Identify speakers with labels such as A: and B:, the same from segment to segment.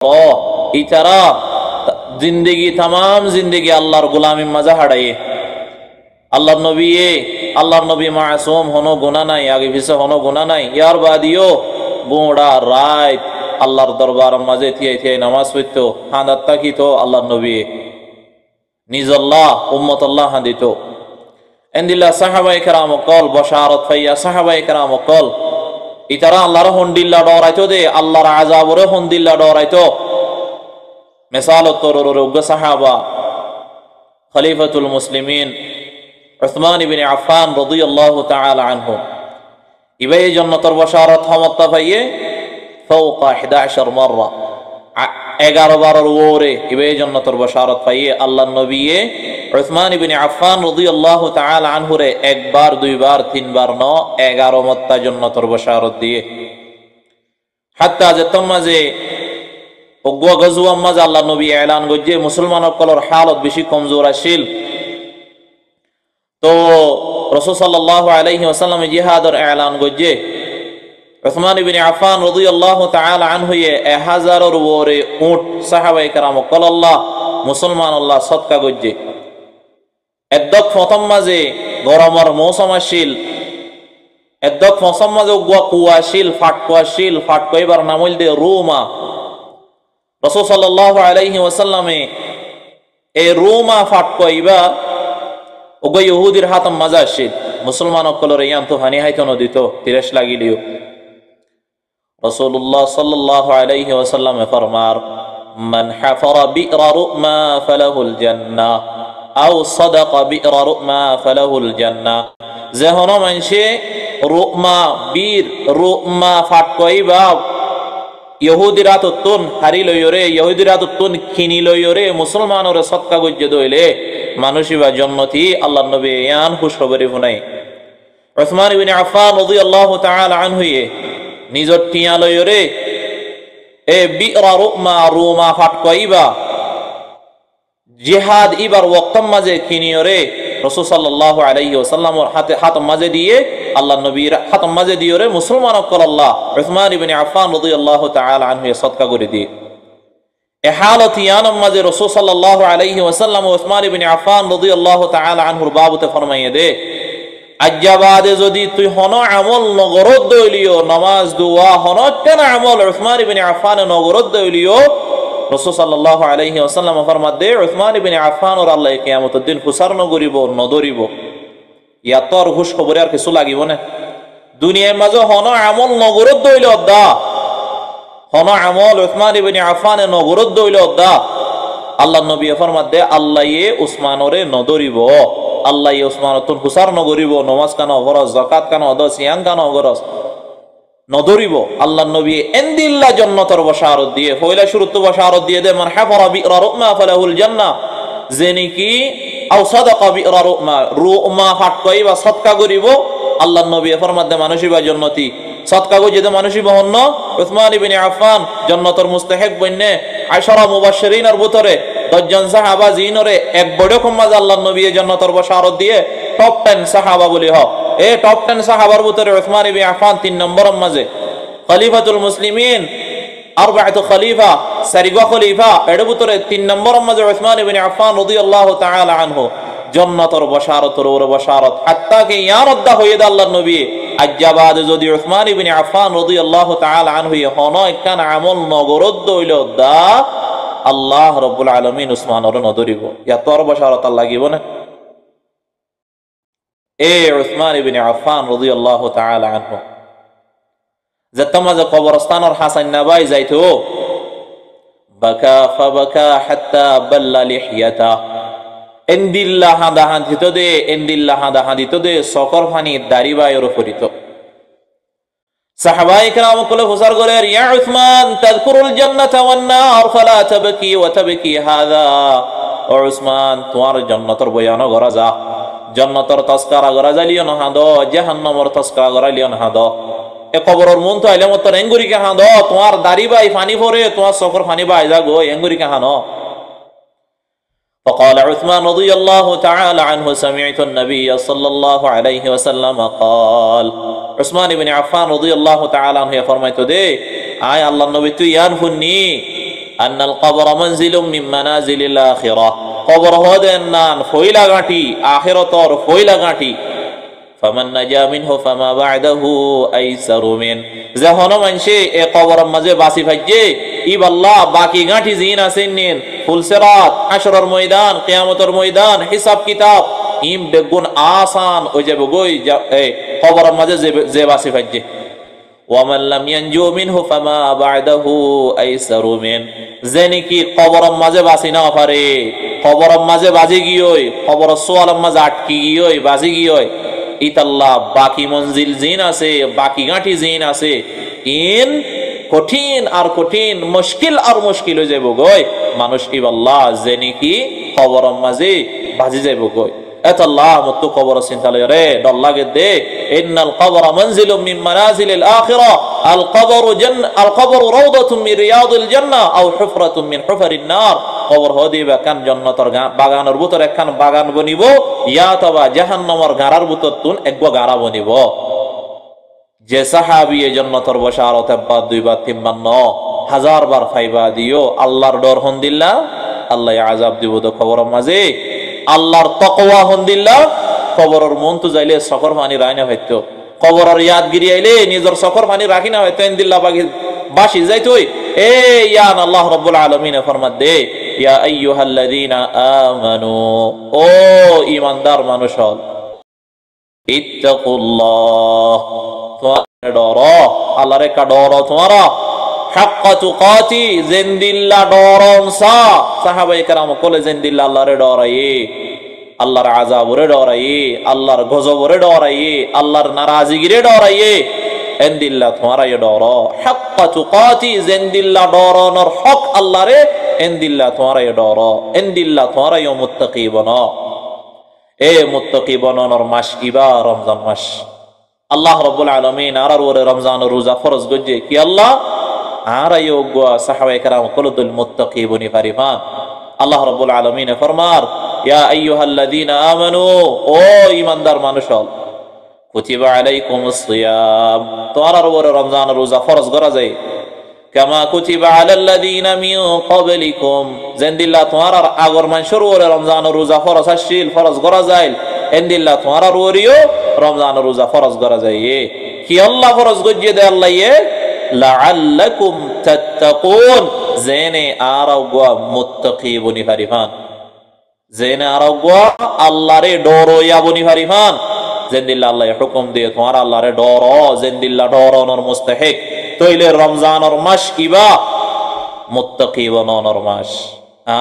A: ইতারা জিন্দগি तमाम জিন্দগি আল্লাহর গোলামির মাঝে হারায়ে আল্লাহর নবী মাসুম হনো গুনাহ নাই আগে পিছে হনো গুনাহ নাই ইয়ার বাদিও গোড়া রাত আল্লাহর দরবারের মাঝে থিয়ে নামাজ পড়তো হানাত তাকিতো আল্লাহর নবী নিজল্লাহ উম্মতুল্লাহ হাদিতো এন্দিল্লাহ সাহাবায়ে কেরাম কল বশারত ফাইয়া সাহাবায়ে কেরাম কল ইতারা আল্লাহর হন্দিল্লা ডরাইতো দে আল্লাহর আযাবরে হন্দিল্লা ডরাইতো মিসালত তরুর উগ্র সাহাবা খলিফাতুল মুসলিমিন উসমান ইবনে আফফান রাদিয়াল্লাহু তাআলা আনহু ইবাই জান্নাতের বশারত হামত্তা পাইয়ে ফাওকা 11 মাররা 11 বারের ওরে ইবাই জান্নাতের বশারত পাইয়ে আল্লাহর নবী উসমান ইবনে আফফান রাদিয়াল্লাহু তাআলা আনহু রে একবার দুইবার তিনবার ন 11 মত্তা জান্নাতের বশারত দিয়ে হাত্তা যে তমাজে ওগো গজওয়া মাজ আল্লাহর নবী এলান গজে মুসলমানর কলর হালত বেশি কমজোর আছিল তো রাসূল সাল্লাল্লাহু আলাইহি ওয়াসাল্লাম জিহাদের এলান গজে উসমান ইবনে আফফান রাদিয়াল্লাহু তাআলা আনহু 1000 এর ওরে উট সাহাবায়ে কেরাম কল্লাহ মুসলমান আল্লাহ সদকা গজে একদক প্রথম মাঝে গরমের মৌসুম আসিল একদক প্রথম মাঝে ওগো কুয়াশিল ফাটকইবার নামল দে রুমা রাসূল সাল্লাল্লাহু আলাইহি ওয়াসাল্লামে এই রুমা ফাটকইবা ওগো ইহুদির হাতম মাজা আসিল মুসলমান কলরে ইয়ান তো হানি হাইতো নদিত তিরাশ লাগিলিও রাসূলুল্লাহ সাল্লাল্লাহু আলাইহি ওয়াসাল্লামে ফরমার মান হাফারা বি'রা রুমা ফালাহুল জান্নাহ আও সাদাকা বি'রা রুমা ফালাহুল জান্নাহ যে হনো মানসে রুমা ফাটকইবা ইহুদিরা তুন হারি লইরে ইহুদিরা তুন খিনি লইরে মুসলমানরে সদকা গজ্জে দইলে মানুষিবা জান্নাতি আল্লাহর নবী ইয়ান খুশখবরি শুনাই উসমান ইবনে আফফান রাদিয়াল্লাহু তাআলা আনহু নিজর টিয়া লইরে এ বি'রা রুমা ফাটকইবা জিহাদ ইবার ওয়াক্তম মাঝে খিনিয়রে রাসূল সাল্লাল্লাহু আলাইহি ওয়াসাল্লামর হাতে মাঝে দিয়ে আল্লাহর নবীর হাতে মাঝে দিয়রে মুসলমান আল্লাহ উসমান ইবনে আফফান রাদিয়াল্লাহু তাআলা আনহু সদকা করে দিয়ে এ হালত ইয়ানম মাঝে রাসূল সাল্লাল্লাহু আলাইহি ওয়াসাল্লাম উসমান ইবনে আফফান রাদিয়াল্লাহু তাআলা আনহুর বাবতে ফরমাইয়ে দে আজ্জাবাদে যদি তুই হনো আমল নগরত দইলিও নামাজ দোয়া হনো কেন আমল উসমান ইবনে আফফান নগরত দইলিও রাসূল সাল্লাল্লাহু আলাইহি ওয়াসাল্লাম ফরমাত দে উসমান ইবনে আফফান ওর আল্লাহ কিয়ামতের দিন খুসার নগরিব নদরিব ইয়া তোর খুশ খবরে আর কিছু লাগিব না দুনিয়ার মাঝে হনো আমল নগরত দইলে দা হনো আমল উসমান ইবনে আফফান নগরত দইলে দা আল্লাহর নবী ফরমাত দে আল্লাহ উসমানরে নদরিব আল্লাহ উসমানতুন খুসার নগরিব নামাজ কানো ফরজ যাকাত কানো অদ সিয়াম কানো গরজ নদরিব আল্লাহর নবী এন্দিল্লা জান্নাতের বশারত দিয়ে পয়লা শুরুত বশারত দিয়ে দে মান হাফারা বি'রা রুমা ফালাহুল জান্নাহ জেনি কি আও সাদাকা বি'রা রুমা ফাটকইবা সদকা করিব আল্লাহর নবী ফরমাত দে মানুষিবা জান্নাতি সদকা গো যেতে মানুষিবা হন্ন উসমান ইবনে আফফান জান্নাতের মুস্তাহিক বন্নে আশরা মুবাশশিরিনের ভিতরে 10 জন সাহাবা জিনরে এক বড় কমাজ আল্লাহর নবী জান্নাতের বশারত দিয়ে টপ 10 সাহাবা বলি হ এ টপ 10 সাহাবার ভিতরে উসমান ইবনে আফফান 3 নম্বরের মাঝে খলিফাতুল মুসলিমিন আরবাআতু খলিফা সারিগা খলিফা এর ভিতরে 3 নম্বরের মাঝে উসমান ইবনে আফফান রাদিয়াল্লাহু তাআলা আনহু জান্নাতের বশারতের ওর বশারত হাত্তা কি ইয়ারদ্দা হয়ে দে আল্লাহর নবী আজ্জাবাদ যদি উসমান ইবনে আফফান রাদিয়াল্লাহু তাআলা আনহু হনো একখান আমল নগরত দইল দা আল্লাহ রাব্বুল আলামিন উসমানর নদরিব ইয়া তোর বশারত লাগিব না এ উসমান ইবনে আফফান রাদিয়াল্লাহু তাআলা আনহু যতমাজ কবরস্তানের হাসান নাবাই যাইতো বাকা হাত্তা বাল্লা লিহিয়াতা এন্দিল্লা হাদা হাদিত দে সকর ফানি দাড়িবায়র ফরিত সাহাবায়ে কেরাম কলে হুসার করে ইয়া উসমান তাযকুরুল জান্নাতা ওয়ান নার ফালা তাবকি ওয়া তাবকি হাদা ও উসমান তোমার জান্নাতের বয়ান করা যা জান্নাতের তাসকারা করা যালিও না হাদ জাহান্নামের তাসকারা করা লিও না হাদ এ কবরের মন তো আইলে মত এঙ্গুরি কে হাদ তোমার দাড়িবাই ফানি পরে তোমার সকর ফানি বাই যাগো এঙ্গুরি কে হানো فقال عثمان رضي الله تعالى عنه سمعت النبي صلى الله عليه وسلم قال عثمان بن عفان رضي الله تعالى عنه فرميت دي آي الله النبي تو يان هني আন্নাল কবর মানজিলুম মিন মানাজিলিল আখিরাহ, কবর হদেন নান ফইলা গাঁটি, আখিরাতর ফইলা গাঁটি। ফামান নাজা মিনহু ফামা বা'দাহু আইসারু মিন, যখন মানসে এ কবর মাঝে বাসি ফাইজে ইবাল্লাহ বাকি গাঁটি জিন আছেন নিন ফুলসিরাত, হাশরের ময়দান, কিয়ামতের ময়দান, হিসাব কিতাব ইম বেগুন আসান হয়ে যাবে গই কবর মাঝে যে বাসি ফাইজে। ওয়ামান লাম ইয়ানজু মিনহু ফামা বা'দাহু আইসারু মিন, যে নাকি কবর মাঝে বাসি না পারে, কবর মাঝে বাজি গিয়ই, কবর সোয়াল মাঝে আটকি গিয়ই, বাজি গিয়ই, ইতাল্লাহ বাকি মঞ্জিল জিন আছে, বাকি গাঁটি জিন আছে, ইন কঠিন আর কঠিন, মুশকিল আর মুশকিল হয়ে যাইব গই মানুষ ইবাল্লাহ যে নাকি কবর মাঝে বাজি যাইব গই। এতাল্লাহ মত কবর চিন্তা লয় রে ডর লাগে দে। ইন্নাল কবর মানজিলুম মিন মানাজিলিল আখিরাহ, আল কবর রাউদাতুম মিন রিয়াদিল জান্নাহ আও হুফরাতুম মিন হুফারিন নার, কবর হদিবা কান জান্নাতের বাগানের ভিতর একখান বাগান বনিব, ইয়া তবা জাহান্নামের গারার ভিতর তুন একগো গারা বনিব। যে সাহাবী এই জান্নাতের বশারত একবার দুইবার তিনবার ন হাজার বার ফাইবা দিও আল্লাহর ডর হন্দিল্লা, আল্লাহ আযাব দিব তো কবর মাঝে। আল্লাহর তাকওয়া হন্দিল্লা, কবরের মন তো যাইলে সকর পানি রাইনা হইতো, কবরের ইয়াদগিরি আইলে নিজের সকর পানি রাখি না হইতো, ইনদিল্লাহ বাসি যাইতোই। এ ইয়ান আল্লাহ রাব্বুল আলামিন ফরমাত দে, ইয়া আইয়ুহাল্লাযীনা আমানু, ও ঈমানদার মানুষ হল, ইত্তাকুল্লাহ, তোমরা ডরো আল্লাহরে, কা ডরো তোমরা, হাক্কা তুকাতি, জিন্দিল্লাহ ডরনসা। সাহাবায়ে কেরাম কোলে জিন্দিল্লাহ আল্লাহরে ডরাইয়ে, আল্লাহর আযাবরে ডরাইয়ে, আল্লাহর গজবরে ডরাইয়ে, আল্লাহর নারাজিগিরে ডরাইয়ে, এন্দিল্লাহ তোমরা ডরো, হাক্কা তুকাতি, জিন্দিল্লাহ ডরানোর হক আল্লাহরে, এন্দিল্লাহ তোমরা ডরো, এন্দিল্লাহ তোমরা মুত্তাকি বনো। এ মুত্তাকি বনানোর মাস ইবা রমজান মাস। আল্লাহ রাব্বুল আলামিন আর ওরে রমজান রোজা ফরজ গজে কি আল্লাহ আর আয়োগো সাহাবায়ে কেরাম কুলুল মুত্তাকি বনি ফারিফান। আল্লাহ রাব্বুল আলামিন ফরমার, ইয়া আইয়ুহাল্লাযীনা আমানু, ও ঈমানদার মানুষ হল, কুতিবা আলাইকুমুস সিয়াম, তোমার ওরে রমজান রোজা ফরজ করা যায়, কামা কুতিবা আলাল্লাযীনা মিন ক্বাবলিকুম, জিন্দিল্লাহ তোমার আগর মানুষের ওরে রমজান রোজা ফরজ আসিল, ফরজ করা যায়, এন্দিল্লাহ তোমার ওরিও রমজান রোজা ফরজ করা যায়। কি আল্লাহ ফরজ গজিয়ে দেয় আল্লাহ, লাআল্লাকুম তাত্তাকুন, জেনে আরাগো মুত্তাকি বনি ফারিফান, জেনে আরাগো আল্লাহরে ডরো ইয়া বনি ফারিফান। জিন্দিল্লাহ আল্লাহ হুকুম দিয়ে তোমার আল্লাহরে ডরো, জিন্দিল্লাহ ডরানোর মুস্তাহিক, তইলে রমজানের মাস কিবা মুত্তাকি বনানোর মাস।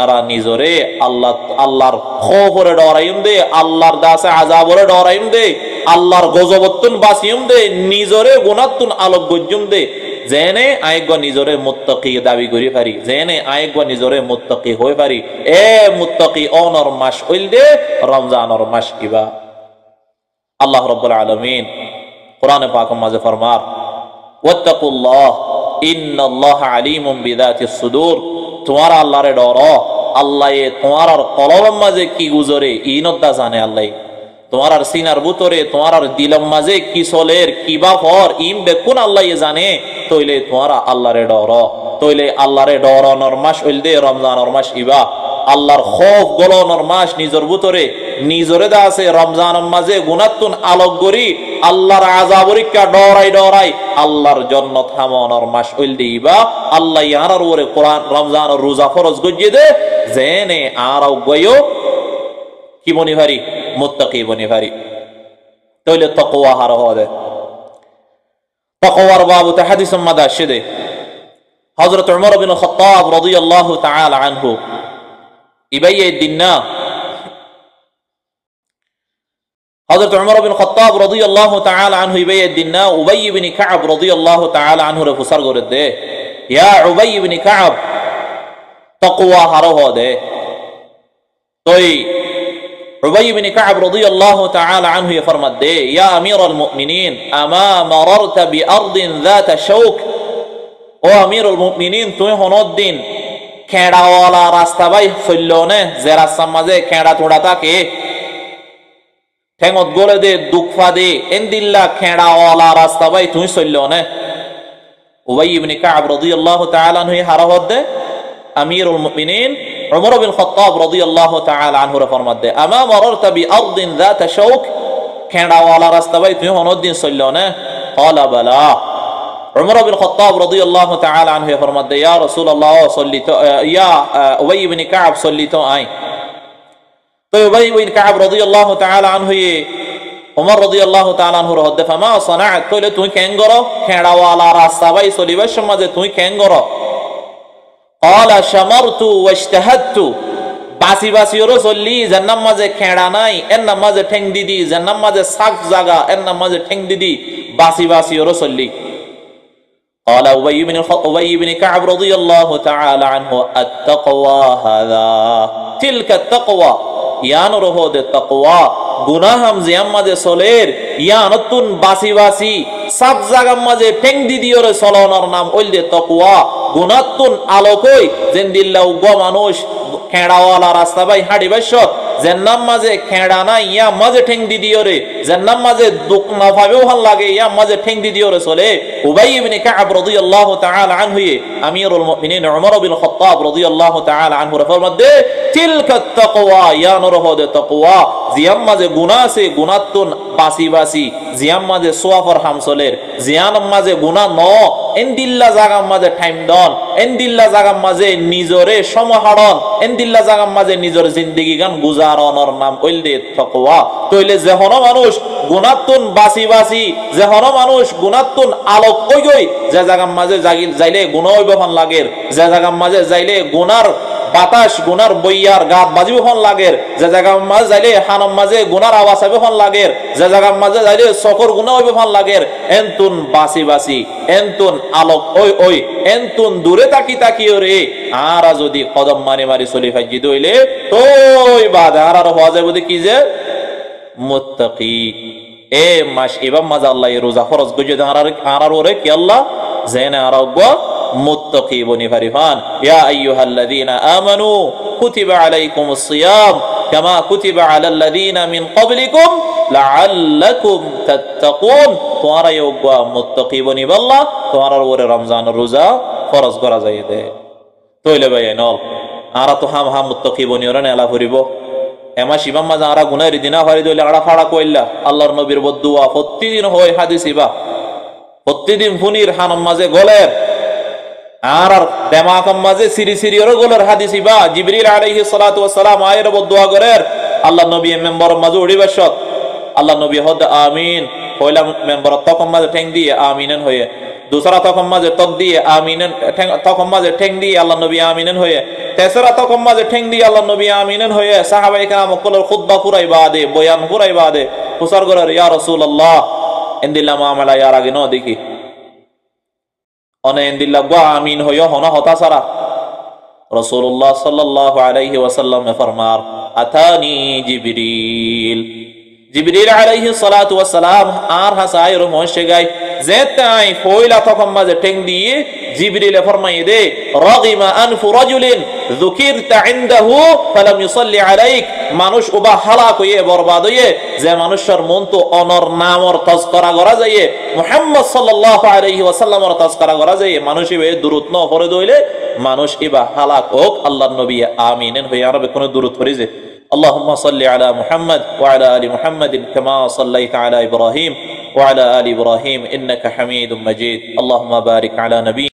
A: আরা নিজরে আল্লাহ আল্লাহর খৌফরে ডরাইম দে, আল্লাহর দাসে আযাবরে ডরাইম দে, আল্লাহর গজবতুন বাসিম দে, নিজরে গুনাতুন আলোক গজ্জুম দে, জেনে আয়েগো নিজরে মুত্তাকি দাবি করি পারি, জেনে আয়েগো নিজরে মুত্তাকি হই পারি। এ মুত্তাকি অনর মাস হইল দে রমজানের মাস কিবা। আল্লাহ রাব্বুল আলামিন কোরআনে পাকের মাঝে ফরমার, ওয়াত্তাকুল্লাহ ইন্নাল্লাহা আলিমুম বিযাতিস সুদূর, তোমার আল্লাহরে ডরো, আল্লাহ তোমার আর কলবের মাঝে কি গুজরে ইনদা জানে, আল্লাহ তোমার আর সিনার ভিতরে তোমার আর দিলম মাঝে কি চলের কিবা ফর ইম বেকুন আল্লাহ জানে। তইলে তোমার আল্লাহরে ডরো, তইলে আল্লাহরে ডরানোর মাস হইল দে রমজানের মাস ইবা। আল্লাহর খৌফ গলানোর মাস নিজের ভিতরে নিজরে দা আছে, রমজানের মাঝে গুনাতুন আলোক গরি, আল্লাহর আযাবরিকা ডরাই ডরাই আল্লাহর জান্নাত হামানোর মাস হইল দিবা। আল্লাহ ইয়ার ওরে কোরআন রমজানের রোজা ফরজ গজিয়ে দে, জেনে আরাও গয়ো কি বনি ভারি মুত্তাকি বনি ভারি। তইলে তাকওয়া হার হদে, তাকওয়ার বাবুতে হাদিস মাদা শিদে হযরত উমর ইবনে খাত্তাব রাদিয়াল্লাহু তাআলা আনহু ইবাইয়ে দিননা, হযরত উমর ইবনে খাত্তাব রাদিয়াল্লাহু তাআলা আনহু ইবাইয়ে দিননা উবাই ইবনে কাব রাদিয়াল্লাহু তাআলা আনহু রে ফুসার করে দে, ইয়া উবাই ইবনে কাব তাকওয়া হার হদে। তোই উবাই ইবনে কাব রাদিয়াল্লাহু তাআলা আনহু ফরমাত দে, ইয়া আমিরুল মুমিনিন আমা মারারতা বিআরদিন যাতা শাওক, ও আমিরুল মুমিনিন তুই হনদিন খেড়াওয়ালা রাস্তা বাই চললনে, যে রাস্তার মাঝে খেড়া তোড়া থাকে, ঠেঙত গলে দে দুঃখা দে, এন্দিল্লা খেড়াওয়ালা রাস্তা বাই তুই চললনে। উবাই ইবনে কাব রাদিয়াল্লাহু তাআলা আনহু হারাহত দে, আমিরুল মুমিনিন উমর বিন খাত্তাব রাদিয়াল্লাহু তাআলা আনহু ফরমাতে আমা মারারতা বিআরদিন যাতা শাউক খেড়াওয়ালা রাস্তা ভাই তুমি অনদিন চললো না ক্বালা বালা উমর বিন খাত্তাব রাদিয়াল্লাহু তাআলা আনহু ফরমাতে ইয়া রাসূলুল্লাহ সাল্লিতু ইয়া উবাই ইবনে কাব সাল্লিতু আই তো উবাই ইবনে কাব রাদিয়াল্লাহু তাআলা আনহু উমর রাদিয়াল্লাহু তাআলা আনহু হদ্দে ফামা সানাআত কইলে তুই কেন করো খেড়াওয়ালা রাস্তা ভাই চলিবার সমাজে তুই কেন করো ক্বালা শামারতু ওয়াজতাহাদতু বাসি বাসি ওর চললি জান্নাম মাঝে খেড়া নাই এর নাম মাঝে ঠেং দিদি জান্নাম মাঝে সাফ জায়গা এর নাম মাঝে ঠেং দিদি বাসি বাসি ওর চললি قال أبي بن كعب رضي الله تعالى عنه التقوى هذا تلك التقوى ইয়ানো রহদে তাকওয়া গুনাহাম জিয়াম মাঝে চলের ইয়ানতুন বাসি বাসি সব জায়গার মাঝে ঠেং দিদিওরে চলনার নাম ওইলে তাকওয়া গুনাতুন আলোকই জেন্দিল্লাহ গো মানুষ খেড়াওয়ালা রাস্তা ভাই হাঁড়ি বাইশত জান্নাম মাঝে খেড়া না ইয়া মাঝে ঠেং দিদিওরে জান্নাম মাঝে দুঃখ না ভাবেও ভাল লাগে ইয়া মাঝে ঠেং দিদিওরে চলে উবাই ইবনে কাব রাদিয়াল্লাহু তাআলা আনহু আমিরুল মুমিনিন উমর বিন খাত্তাব রাদিয়াল্লাহু তাআলা আনহু ফরমাতে তিলকা তাকওয়া ইয়া নরহদে তাকওয়া জিয়াম মাঝে গুনাহ আছে গুনাতুন বাসি বাসি জিয়াম মাঝে সোয়াফর হামসলের জিয়ান মাঝে গুনাহ ন এন্দিল্লা জাগাম মাঝে টাইম দন এন্দিল্লা জাগাম মাঝে নিজরে সমাহরণ এন্দিল্লা জাগাম মাঝে নিজর জিন্দেগি গান গুজারণর নাম কইলে তাকওয়া তইলে যেহন মানুষ গুনাতুন বাসি বাসি যেহন মানুষ গুনাতুন আলোক কই গই যে জাগাম মাঝে যাইলে গুনাহ হইব ভাল লাগের যে জাগাম মাঝে যাইলে গুনার বাতাস গুনার বইয়ার গাত বাজিব হন লাগের যে জায়গার মাঝে যাইলে হানম মাঝে গুনার আওয়াজ হবে হন লাগের যে জায়গার মাঝে যাইলে সকর গুনাহ হইবে হন লাগের এনতুন বাসি বাসি এনতুন আলোক ওই ওই এনতুন দূরে তাকি তাকি রে আরা যদি কদম মারি মারি চলি ফাইজি দইলে তোই বাদা আর হওয়া যাবে বুঝি কি যে মুত্তাকি এ মাস ইবাম মাঝে আল্লাহ রোজা ফরজ গজে আরার ওরে কি আল্লাহ জেনে আরব মুত্তাকি বনি ফারিফান ইয়া আইয়ুহাল্লাযীনা আমানু কুতিবা আলাইকুমুস সিয়াম কামা কুতিবা আলাল্লাযীনা মিন ক্বাবলিকুম লাআল্লাকুম তাত্তাকুন তোমরা ইয়োগা মুত্তাকি বনি আল্লাহ তোমরা ওরে রমজানের রোজা ফরজ করা যায় দে তইলে ভাই নল আরা তো হাম হাম মুত্তাকি বনি ওরে নেলা করিব এমা শিবাম মাঝে আরা গুনাহের দিনা ফারি দইলে আড়া ফাড়া কইলা আল্লাহর নবীর বদদুয়া প্রতিদিন হয় হাদিস ইবা প্রতিদিন ফুনির হানম মাঝে গলের আর দেমাকম মাঝে সিরি সিরি ওর গলের হাদিস ইবা জিবরিল আলাইহিস সালাতু ওয়াস সালাম আয়ের বদদুয়া করের আল্লাহ নবী মেম্বার মাঝে উড়ি বসত আল্লাহ নবী হদ আমিন পয়লা মেম্বার তকম মাঝে ঠেং দিয়ে আমিনান হয়ে दूसरा तकम माजे तक दिए आमीनन तकम माजे ठेंग दिए अल्लाह नबी आमीनन होए तेसरा तकम माजे ठेंग दिए अल्लाह नबी आमीनन होए साहबा इकराम कुल खुतबा पूरा इबादे बयान पूरा इबादे हुसर गरर या रसूल अल्लाह इंदिल्ला मामला यार आगे नो देखी ओने इंदिल्ला गवा आमीन होयो होना होता सारा रसूलुल्लाह सल्लल्लाहु अलैहि वसल्लम ने फरमार अतानी जिब्रील जिब्रील अलैहि सलातु वस्सलाम आर हसायर मोशे गाय जेताई फोइला तकम माजे ठेंग दिए जिब्रील फरमाई दे रगिमा अनफु रजुलिन যুকিরতা ইনদাহু ফালাম ইউসাল্লি আলাইক মানুষ ওবা হালাক হয়ে বরবাদ হয়ে যে মানুষের মন তো অনর নামর তাজকরা করা যায় মুহাম্মদ সাল্লাল্লাহু আলাইহি ওয়াসাল্লামের তাজকরা করা যায় মানুষ ইবে দুরূদ ন পড়ে দইলে মানুষ ইবা হালাক হোক আল্লাহর নবী আমিন হয়ে আরবে কোন দুরূদ পড়ে যে اللهم صل على محمد وعلى آل محمد كما صليت على إبراهيم وعلى آل إبراهيم إنك حميد مجيد اللهم بارك على نبي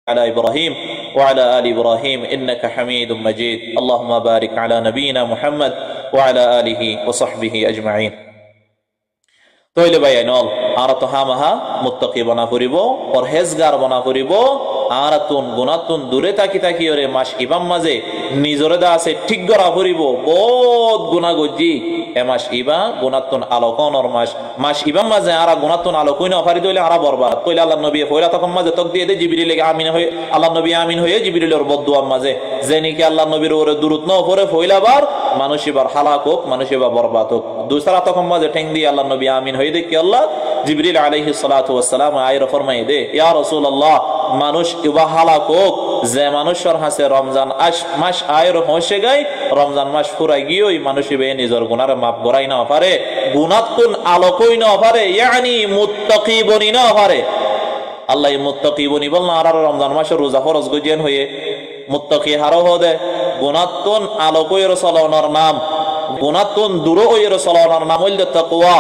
A: على إبراهيم وعلى آل إبراهيم إنك حميد مجيد اللهم بارك على نبينا محمد وعلى آله وصحبه أجمعين তইলে ভাই নল আর তো হামাহা মুত্তাকি বনা করিব পরহেজগার বনা করিব আর তুন গুনাতুন দূরে তাকি তাকি ওরে মাস ইবাম মাঝে নিজরে দা আছে ঠিক গরা করিব বহুত গুনাহ গজি এ মাস ইবা গুনাতুন আলোকনর মাস মাস ইবাম মাঝে আর গুনাতুন আলোকই না ফারি দইলে আর বরবাদ কইলে আল্লাহর নবী ফয়লা তখন মাঝে তক দিয়ে দে জিবরিল আমিন হয়ে আল্লাহর নবী আমিন হয়ে জিবরিলের বদদুয়া মাঝে জেনি কি আল্লাহর নবীর ওরে দুরূদ ন পড়ে ফয়লাবার মানুষ ইবার হালাক হোক মানুষ ইবা বরবাদ হোক দুসরা তখন মাঝে ঠেং দিয়ে আল্লাহর নবী আমিন হয়ে দেখি আল্লাহ জিবরিল আলাইহিস সালাতু ওয়াস সালাম আয়ের ফরমাই দে ইয়া রাসূলুল্লাহ মানুষ ইবা হালাক হোক যে মানুষের হাতে রমজান মাস আয়ের হইছে গায় রমজান মাস ফুরাই গিয়েই মানুষ ইবে নিজের গুনার মাপ করাই না পারে গুনাতুন আলোকই না পারে ইয়ানি মুত্তাকি বনি না পারে আল্লাহ মুত্তাকি বনি বলনা আর রমজান মাসের রোজা ফরজ গজিয়ান হয়ে মুত্তাকি হারো হদে গুণাত্তন আলোকয়ের চলনার নাম গুণাত্তন দূর ওয়ের চলনার নাম হইল তাকওয়া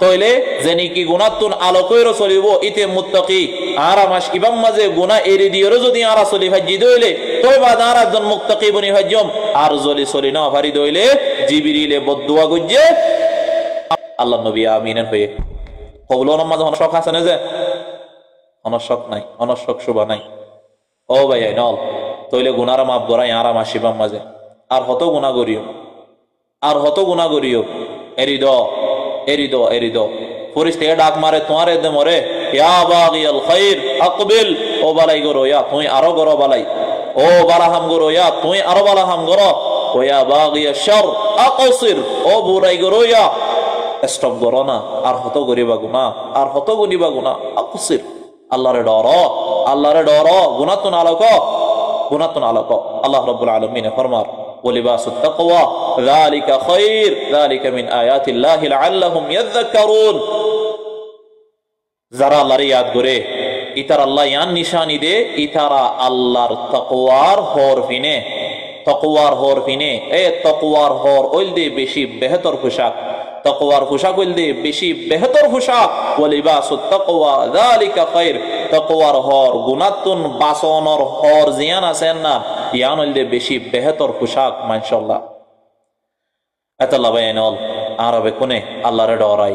A: তইলে যেনি কি গুণাত্তন আলোকয়ের চলিব ইতে মুত্তাকি আরামাস ইবাম মাঝে গুনাহ এরি দিয়র যদি আরা চলি ভাজি দইলে তই বাদ আর একজন মুত্তাকি বনি ভাজ্যম আর জলি চলি না ভারি দইলে জিবরিলে বদদুয়া গজ্জে আল্লাহ নবী আমিন হয়ে কবুল নামাজ অনশক আছে না যে অনশক নাই অনশক শুভা নাই ও ভাই নল তইলে গুনার মাপ গড়াই আরাম আসিবাম মাঝে আর হত গুণা করিও আর হত গুণা করিও এরিদ ফরিস্তে ডাক মারে তোমারে দে মরে ইয়া বাগিয়াল খাইর আকবিল ও বালাই গরো ইয়া তুই আরো গরো বালাই ও বালাহাম গরো ইয়া তুই আরো বালাহাম গরো ও ইয়া বাগিয়া শার আকসির ও বুরাই গরো ইয়া স্টপ গরো না আর হত গরিবা গুনাহ আর হত গুনিবা গুনাহ আকসির আল্লাহরে ডর গুনাতুন আলোক আল্লাহ রাব্বুল আলামিন ফরমার ولباس التقوى ذلك خير ذلك من آيات الله لعلهم يذكرون যারা আল্লাহর ইয়াদ করে ইতার আল্লাহ ইয়ান নিশানি দে ইতারা আল্লাহর তাকওয়ার হরফিনে এ তাকওয়ার হর ওইল দে বেশি বেহতর পোশাক তাকওয়ার পোশাক ওইল দে বেশি বেহতর পোশাক ওয়ালিবাসুত তাকওয়া যালিকা খায়র তাকওয়ার হর গুনাতুন বাসনর হর জিয়ান আছেন না ইয়ান ওইল দে বেশি বেহতর পোশাক মাশাআল্লাহ আতাল্লাহ বাইনাল আরবে কোনে আল্লাহরে ডরাই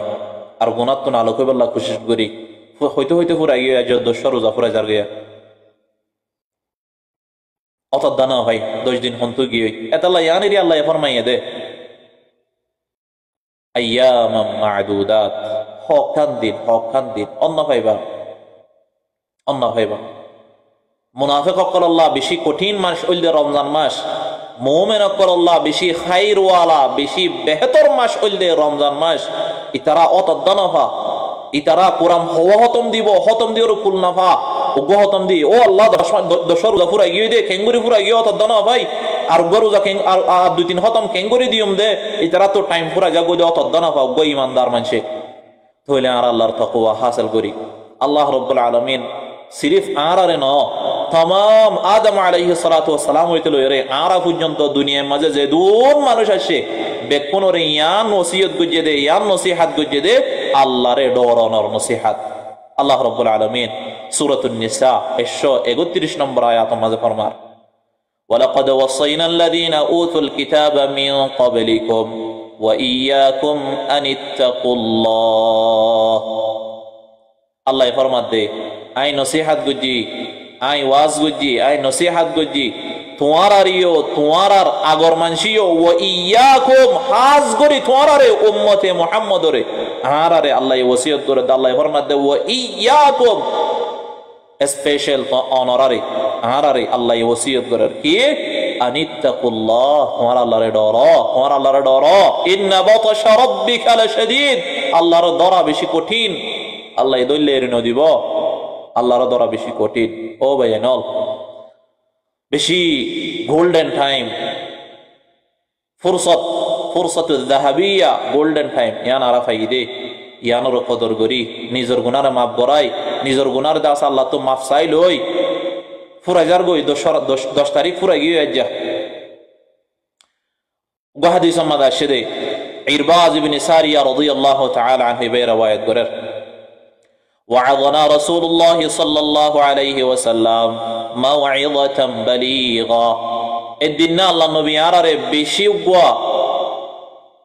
A: আর গুনাতুন আলোকে বল্লা কোশিশ করি হইতে পুরা গিয়ে আজ 10 রোজা পুরা যার গিয়া অত দানা ভাই 10 দিন হন্তু গিয়ে এতাল্লাহ ইয়ানিরি আল্লাহ ফরমাইয়া দে আইয়ামাম মা'দুদাত হকান দিন অন্য ভাইবা মুনাফিক অকল আল্লাহ বেশি কঠিন মাস হইলে রমজান মাস মুমিন অকল আল্লাহ বেশি খাইর ওয়ালা বেশি বেহতর মাস হইলে রমজান মাস ইতারা অত দানাফা ইতারা কুরাম হতম দিওর কুল নাফা উগ্র হতম দি ও আল্লাহ 10 রোজা পুরা গিয়ে দে কেঙ্গুরি পুরা গিয়ে অত দানা ভাই আর গরুজা কেং আর 2-3 হতম কেঙ্গুরি দিয়ম দে ইতারা তো টাইম পুরা যাগো দে অত দানা পাও গো ইমানদার মানছে তাহলে আর আল্লাহর তাকওয়া হাসিল করি আল্লাহ রাব্বুল আলামিন সিরিফ আরারে ন तमाम আদম আলাইহিস সালাতু ওয়াস সালাম হইতে লইরে আরা পর্যন্ত দুনিয়ার মাঝে যে দূর মানুষ আসে বেকুনরে ইয়ান ওসিয়ত গুজে দে ইয়ান নসিহত গুজে দে আল্লাহরে ডরানোর নসিহত আল্লাহ রাব্বুল আলামিন সূরাতুন নিসা 131 নম্বর আয়াত মাঝে ফরমার ওয়ালাকাদ ওয়াসাইনাল্লাযীনা উতুল কিতাবা মিন ক্বাবলিকুম ওয়া ইয়াকুম আনিত্তাকুল্লাহ আল্লাহ ফরমাত দে আই নসিহত গুজি আই ওয়াজ গুজি আই নসিহত গুজি তোমারারিও তোমারার আগর মানসিও ওয়া ইয়াকুম হাজ গরি তোমারারে উম্মতে মুহাম্মদরে আরারে আল্লাহ ওসিয়ত করে আল্লাহ ফরমাত দে ওয়া ইয়াকুম স্পেশাল অনারারে আরারে আল্লাহ ওসিয়ত করে কি আনিত্তাকুল্লাহ তোমার আল্লাহরে ডরো ইন্না বাতাশা রাব্বিকা লাশাদীদ আল্লাহর ডরা বেশি কঠিন আল্লাহ দইলে এরিনো দিব আল্লাহর ডরা বেশি কঠিন ও ভাইয়ানল বেশি গোল্ডেন টাইম ফুরসতুল যাহাবিয়া গোল্ডেন টাইম ইয়ান আরা ফাইদে ইয়ানোর কদর করি নিজের গুনার মাফ করাই নিজের গুনার দাস আল্লাহ তো মাফ চাই লই ফুরাইজার গই 10 তারিখ ফুরাই গিয়ে আজ্জা গাহাদি সম্মাদ আসে ইরবাজ ইবনে সারিয়া রাদিয়াল্লাহু তাআলা আনহু বে রওয়ায়াত করেন وعظنا رسول الله صلى الله عليه وسلم موعظة بليغة الدين الله نبي আরারে বেশি উগা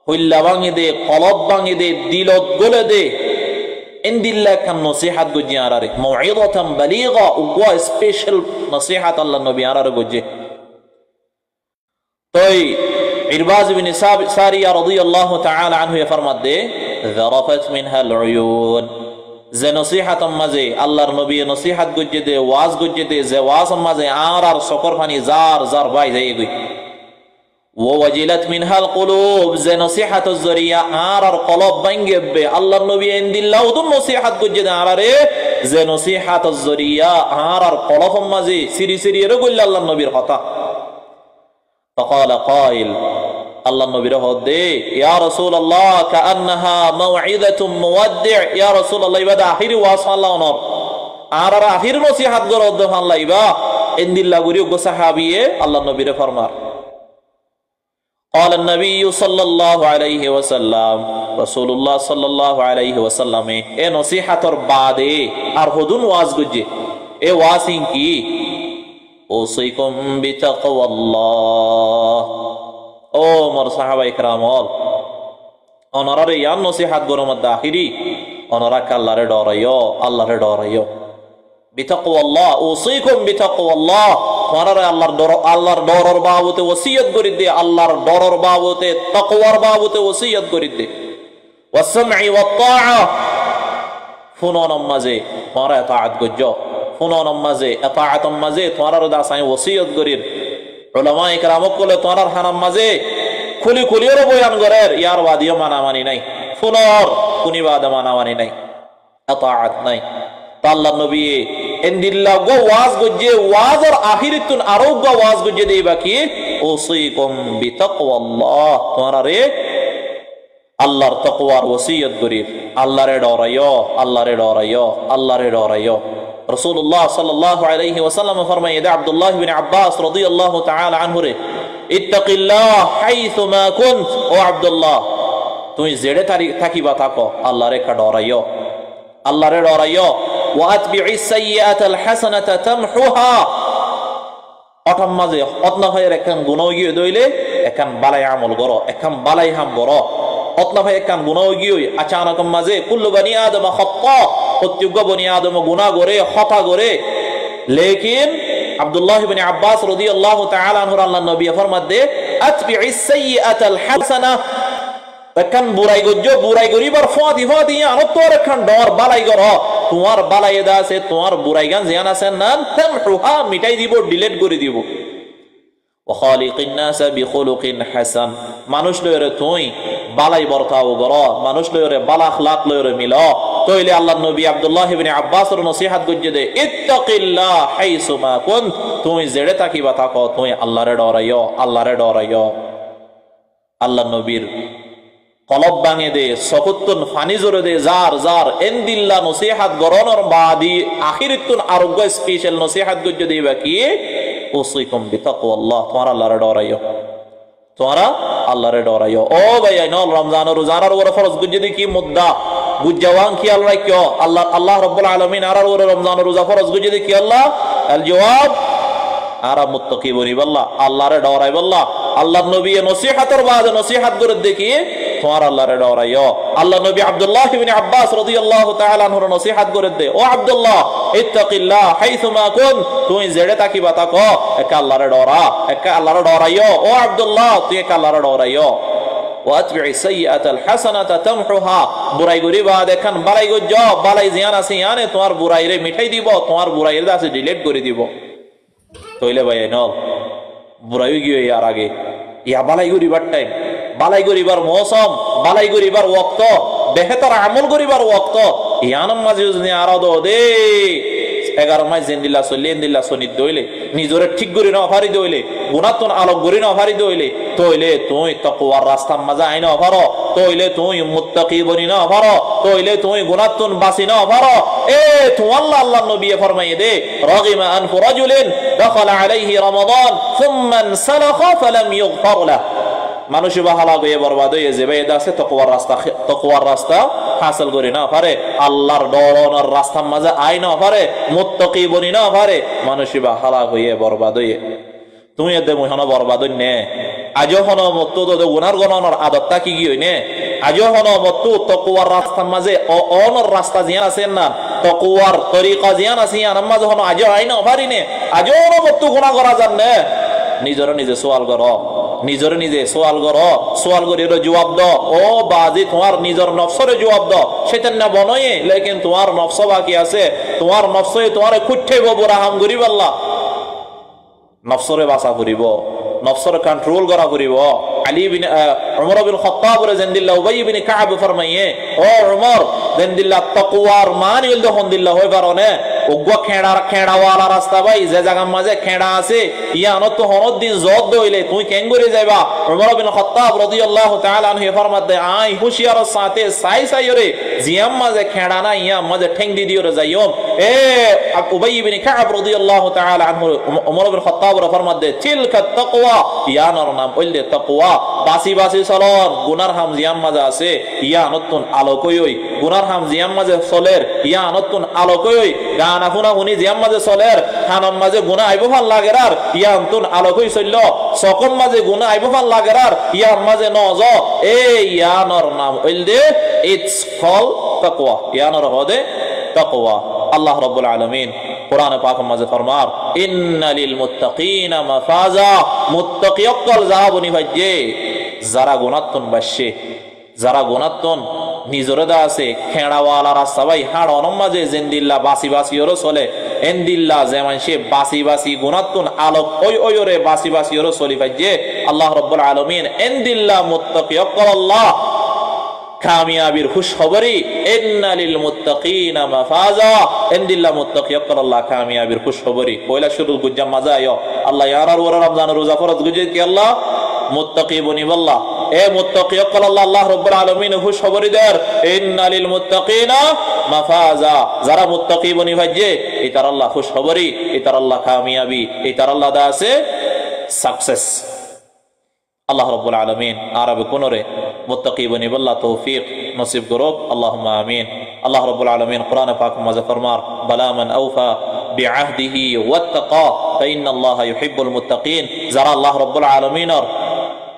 A: হইলা ভাঙে দে কলব ভাঙে দে দিলত গলে দে ইনদিল্লাহ কান নসিহত গুজি আরারে موعظة بليغة উগা স্পেশাল নসিহত আল্লাহ নবী আরারে গুজি তাই ইরবাজ ইবনে সারিয়া রাদিয়াল্লাহু তাআলা আনহু ফরমাত দে ذرفت منها العيون যে নসিহত মাঝে আল্লাহর নবী নসিহত গুজে দে ওয়াজ গুজে দে যে ওয়াজ মাঝে আর সকর পানি জার ভাই যাই গই ওয়াজিলাত মিনহাল কুলুব যে নসিহতের জরিয়া আর কলব ভাঙ্গে বে আল্লাহর নবী ইনদিল্লাহ তো নসিহত গুজে দে আরে যে নসিহতের জরিয়া আর কলব মাঝে সিরি এর গইল আল্লাহর নবীর কথা فقال قائل আল্লাহ নবীর হদে ইয়া রাসূলুল্লাহ কাআন্নাহা মাউইযাতুম মুওয়াদ্দি' ইয়া রাসূলুল্লাহ ইবাদা আখির ওয়াস আল্লাহ নর আর আখির নসিহত গর দফ আল্লাহ ইবা এন্দিল্লা গরিও গো সাহাবিয়ে আল্লাহ নবীরে ফরমার قال النبي صلى الله عليه وسلم رسول الله صلى الله عليه وسلم এ নসিহতর বাদে আর হুদুন ওয়াজ গুজে এ ওয়াসিং কি ওসাইকুম বিতাকওয়াল্লাহ ও মোর সাহাবা ইকরাম অনরারে ইয়ান নসিহত গরম দাখিরি অনরা আল্লাহরে ডরাইও আল্লাহরে ডরাইও বিতাকওয়াল্লাহ ওসাইকুম বিতাকওয়াল্লাহ তোমারে আল্লাহর ডরর বাবতে ওসিয়ত করি দে আল্লাহর ডরর বাবতে তাকওয়ার বাবতে ওসিয়ত করি দে ওয়াসমাই ওয়াত্তাআ ফুনন মাঝে তোমারে ইতাআত গজ্জ ফুনন মাঝে ইতাআত মাঝে তোমারে দাসাই ওসিয়ত করির উলামা ইকরাম কলে তোমার হানাম মাঝে খুলি খুলির বয়ান করের ইয়ার বাদিও মানামানি নাই ফুনর কুনি বাদ মানামানি নাই ইতাআত নাই আল্লাহ নবী এন্দিল্লা গো ওয়াজ গজ্জে ওয়াজর আখিরিতুন আরোগ্য ওয়াজ গজ্জে দেবা কি ওসাইকুম বিতাকওয়াল্লাহ তোমারে আল্লাহর তাকওয়ার ওসিয়ত করির আল্লাহরে ডরাইও আল্লাহরে ডরাইও আল্লাহরে ডরাইও রাসূলুল্লাহ সাল্লাল্লাহু আলাইহি ওয়াসাল্লাম ফরমায় দে আব্দুল্লাহ ইবনে আব্বাস রাদিয়াল্লাহু তাআলা আনহু রে ইত্তাকিল্লাহ হাইসুমা কুনত ও আব্দুল্লাহ তুমি জেড়ে থাকিবা থাকো আল্লাহরে ডরাইও আল্লাহরে ডরাইও ওয়াতবিইস সাইয়্যাতাল হাসানাতা তামহুহা অটম মাঝে অতনা ভাই একখান গুনাহ গিয়ে দইলে একখান বালাই আমল করো একখান বালাই হাম করো অতনা ভাই একখান গুনাহ গিয়ে আচানক মাঝে কুল্লু বনি আদম খাত্তা প্রত্যেক বনি আদম গুনাহ করে খতা করে লেকিন আব্দুল্লাহ ইবনে আব্বাস রাদিয়াল্লাহু তাআলা আনহু আল্লাহর নবী ফরমাত দে আতবিইস সাইয়্যাতাল হাসানা একখান বুরাই গজ্জো বুরাই করিবার ফাদি ফাদি আনো তোর একখান ডর বালাই করো তোমার বালাই এদা আছে তোমার বুরাই গান জিয়ান আছে না তামহুহা মিটাই দিব ডিলিট করে দিব ওয়া খালিকিন নাস বিখুলুকিন হাসান মানুষ লয়রে তুই বালাই বর্তাও করো মানুষ লয়রে বালা আখলাক লয়রে মিলো তইলে আল্লাহর নবী আব্দুল্লাহ ইবনে আব্বাসর নসিহত গজ্জে দে ইত্তাকিল্লাহ হাইসুমা কুনত তুই জেড়ে তাকিবা থাকো তুই আল্লাহরে ডরাইও আল্লাহরে ডরাইও আল্লাহর নবীর কলব ভাঙে দে সকুত্তুন ফানি জোরে দে জার জার এন্দিল্লা নসিহত গরনর বাদি আখিরিতুন আরোগ্য স্পেশাল নসিহত গজ্জে দিবা কি ওসাইকুম বিতাকওয়াল্লাহ তোমার আল্লাহরে ডরাইও তোমরা আল্লাহরে ডরাইও ও ভাই নল রমজানের রোজার ওরে ফরজ গজ্জে দি কি মুদ্দা গুজ্জাওয়ান খেয়াল রাখিও আল্লাহ রাব্বুল আলামিন আর ওরে রমজানের রোজা ফরজ গজ্জে দি কি আল্লাহ আল জবাব আরা মুত্তাকি বনি বল্লাহ আল্লাহরে ডরাই বল্লাহ আল্লাহর নবী নসিহতের বাদে নসিহত করে দেখি তোমার আল্লাহরে ডরাইও আল্লাহ নবী আব্দুল্লাহ ইবনে আব্বাস রাদিয়াল্লাহু তাআলা আনহু নসিহত করে দে ও আব্দুল্লাহ ইত্তাকিল্লাহ হাইসুমা কুন তুই জেড়ে তাকিবা থাকো একা আল্লাহরে ডরা একা আল্লাহরে ডরাইও ও আব্দুল্লাহ তুই একা আল্লাহরে ডরাইও ওয়াতবিইস সাইয়্যাতাল হাসানাতা তামহুহা বুরাই গরিবা দেখেন বালাই গজ্জ বালাই জিয়ান আছে ইয়ানে তোমার বুরাইরে মিঠাই দিব তোমার বুরাইরে আছে ডিলিট করে দিব তইলে ভাই নল বুরাই গিয়ে ইয়ার আগে ইয়া বালাই গরিবার টাইম বালাই গরিবার মৌসুম বালাই গরিবার ওয়াক্ত বেহতর আমল গরিবার ওয়াক্ত ইয়ানম মাঝে যদি আরাদ দে 11 মাস জিন্দিল্লা চলিয়ে দিল্লা সনিদ দইলে নিজরে ঠিক করি না ফারি দইলে গুনাতন আলোক করি না ফারি দইলে তইলে তুই তাকওয়ার রাস্তা মাঝে আইনা পারো তইলে তুই মুত্তাকি বনি না পারো তইলে তুই গুনাতন বাসি না পারো এ তো আল্লাহ নবী ফরমায়ে দে রাগিমা আনফু রাজুলিন দাখালা আলাইহি রমাদান সুম্মা সালাখা ফালাম ইগফার লাহু মানুষ বাহালা গিয়ে বরবাদ হয়ে যাবে এটা আছে তকওয়ার রাস্তা হাসিল করি না পারে আল্লাহর ডরানোর রাস্তার মাঝে আই না পারে মুত্তাকি বনি না পারে মানুষ বাহালা হয়ে বরবাদ হয়ে তুমি এতে মহন বরবাদ নে আজও হন মত তো গুনার গণনার আদতটা কি গিয়ে নে আজও হন মত তকওয়ার রাস্তার মাঝে অনর রাস্তা জিয়ান আছে না তকওয়ার তরিকা জিয়ান আছে ইয়ার মাঝে হন আজও আই না পারি নে আজও হন মত গুনাহ করা জান নে নিজরে নিজে সওয়াল করো নিজরে নিজে সওয়াল করো সওয়াল করি জবাব দাও ও বাজি তোমার নিজর নফসরে জবাব দাও শয়তান না বনয়ে লেকিন তোমার নফস বাকি আছে তোমার নফসে তোমারে খুঁটতেইব বুরাহাম করিব আল্লাহ নফসরে বাসা করিব নফসরে কন্ট্রোল করা করিব আলী বিন উমর বিন খাত্তাব রাদিয়াল্লাহু উবাই বিন কাব ফরমায়ে ও উমর রাদিয়াল্লাহু তাকওয়ার মান ইল দহনদিল্লাহ হই পারনে ওগো খেড়াওয়ালা রাস্তা ভাই যে জায়গা মাঝে খেড়া আছে ইয়ানো তো হনদ দিন জদ দইলে তুই কেন করে যাইবা উমর বিন খাত্তাব রাদিয়াল্লাহু তাআলা আনহু ফরমাত দে আই হুশিয়ার সাথে সাই সাইরে জিয়াম মাঝে খেড়া না ইয়া মাঝে ঠেং দি দিও যাইও এ উবাই ইবনে কাব রাদিয়াল্লাহু তাআলা আনহু ওমর ইবনে খাত্তাব ফরমাতে তিলকা তাকওয়া ইয়ানর নাম ওইলে তাকওয়া বাসি বাসি চলন গুনার হাম জিয়াম মাজা আছে ইয়া নতুন আলোকই গুনার হাম জিয়াম মাঝে চলের ইয়া নতুন আলোকই গান আফুনা হুনি জিয়াম মাঝে চলের হানাম মাঝে গুনাহ আইব ভাল লাগের আর ইয়া নতুন আলোকই চলল সকম মাঝে গুনাহ আইব ভাল লাগের আর ইয়া মাঝে নজ এ ইয়ানর নাম ওইলে ইটস কল তাকওয়া ইয়ানর হদে তাকওয়া আল্লাহ রাব্বুল আলামিন কোরআনে পাক মাঝে ফরমার ইন্নালিল মুত্তাকিনা মাফাজা মুত্তাকিয়কল যাবনি ভাইজে যারা গুনাহতন বাসে যারা গুনাহতন নিজরদা আছে খেড়াওয়ালা রাস্তা ভাই হাড় অনম মাঝে জেন্দিল্লা বাসি বাসি ওর চলে এন্দিল্লা যেমন সে বাসি বাসি গুনাহতন আলোক ওই ওই ওরে বাসি বাসি ওর চলি ভাইজে আল্লাহ রাব্বুল আলামিন এন্দিল্লা মুত্তাকিয়কল আল্লাহ কামিয়াবির খুশখবরি ইন্নালিল মুত্তাকিনা মাফাজা ইনদিল্লা মুত্তাকিয়াক্কাল আল্লাহ কামিয়াবির খুশখবরি পয়লা শুরু গুজ্জাম মাজা আয় আল্লাহ ইয়ারার ওরা রমজান রোজা ফরজ গুজে কি আল্লাহ মুত্তাকি বনি বল্লাহ এ মুত্তাকিয়াক্কাল আল্লাহ আল্লাহ রাব্বুল আলামিন খুশখবরি দেন ইন্নালিল মুত্তাকিনা মাফাজা যারা মুত্তাকি বনি ভাইজে ইতার আল্লাহ খুশখবরি ইতার আল্লাহ কামিয়াবি ইতার আল্লাহ দা আছে সাকসেস আল্লাহ রাব্বুল আলামিন আরবে কোনরে মুত্তাকি বনি বল্লাহ তৌফিক নসিব করুক আল্লাহুম্মা আমিন আল্লাহ রাব্বুল আলামিন কোরআনে পাক মাঝে ফরমার বালা মান আওফা বিআহদিহি ওয়াত্তাকা ফাইন্নাল্লাহা ইউহিব্বুল মুত্তাকিন যারা আল্লাহ রাব্বুল আলামিনের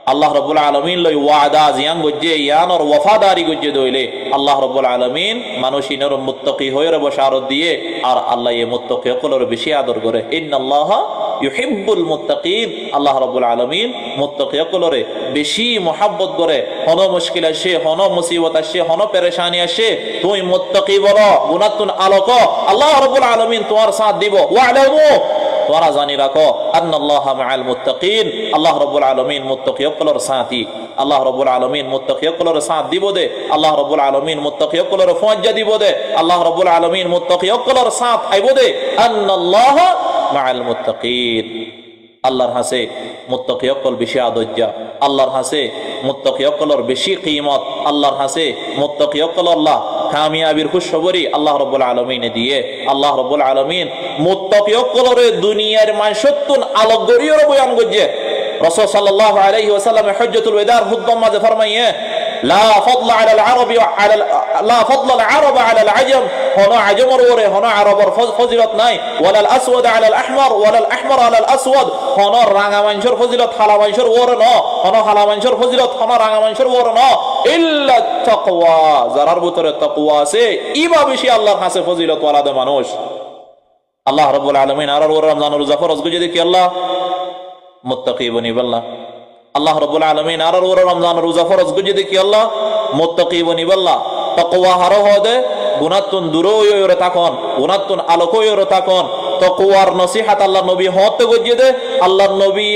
A: আল্লাহ রাব্বুল আলামিন লই ওয়াদা জিয়ান গজ্জে ইয়ানর ওয়াফাদারি গজ্জে দইলে আল্লাহ রাব্বুল আলামিন মানুষিনের মুত্তাকি হয়ে বশারত দিয়ে আর আল্লাহ এই মুত্তাকি সকলের বেশি আদর করে ইন্নাল্লাহা ইউহিব্বুল মুত্তাকিন আল্লাহ রাব্বুল আলামিন মুত্তাকি সকলের বেশি মহব্বত করে হন মুশকিল আসে হন মুসিবত আসে হন পেরেশানি আসে তুই মুত্তাকি বলো গুনাহতুন আলোক আল্লাহ রাব্বুল আলামিন তোমার সাথ দিব ওয়ালামু তোমরা জানি রাখো আন্নাল্লাহা মাআল মুত্তাকিন আল্লাহ রাব্বুল আলামিন মুত্তাকি সকলের সাথী আল্লাহ রাব্বুল আলামিন মুত্তাকি সকলের সাথ দিব দে আল্লাহ রাব্বুল আলামিন মুত্তাকি সকলের ফওয়াজ্জা দিব দে আল্লাহ রাব্বুল আলামিন মুত্তাকি সকলের সাথ আইব দে আন্নাল্লাহা মাআল মুত্তাকিন আল্লাহর হাসে মুত্তাকি সকল বেশি আদর্জা আল্লাহর হাসে মুত্তাকি সকলের বেশি কিমত আল্লাহর হাসে মুত্তাকি সকল আল্লাহ কামিয়াবির খুশখবরি আল্লাহ রাব্বুল আলামিন দিয়ে আল্লাহ রাব্বুল আলামিন মুত্তাকি সকলের দুনিয়ার মানুষত্বন আলোক গরিয়র বয়ান গজ্জে রাসূল সাল্লাল্লাহু আলাইহি ওয়াসাল্লাম হজ্জাতুল ওয়াদার খুতবা মাঝে ফরমাইয়ে লা ফাদলা আলাল আরবি আলা লা ফাদলা আল আরব আলা আল আজম হনো আজমর ওরে হনো আরবর ফজিলত নাই ওয়ালাল আসওয়াদ আলা আল আহমার ওয়ালাল আহমার আলা আল আসওয়াদ হনো রাঙা মানুষের ফজিলত হালা মানুষের ওরে ন হনো হালা মানুষের ফজিলত হনো রাঙা মানুষের ওরে ন ইল্লা তাকওয়া যারার ভিতরে তাকওয়া আছে ইবা বেশি আল্লাহর কাছে ফজিলত ওয়ালাদে মানুষ আল্লাহ রাব্বুল আলামিন আর ওর রমজান রোজা ফরজ গুজে দেখি আল্লাহ মুত্তাকি বনি বল্লাহ আল্লাহ রাব্বুল আলামিন আর ওর রমজান রোজা ফরজ গুজে দেখি আল্লাহ মুত্তাকি বনি বল্লাহ তাকওয়া হারো হদে গুনাহতুন দূর হইরে থাকুন গুনাহতুন আলোক হইরে থাকুন তাকওয়ার নসিহত আল্লাহ নবী হতে গজ্জে দে আল্লাহ নবী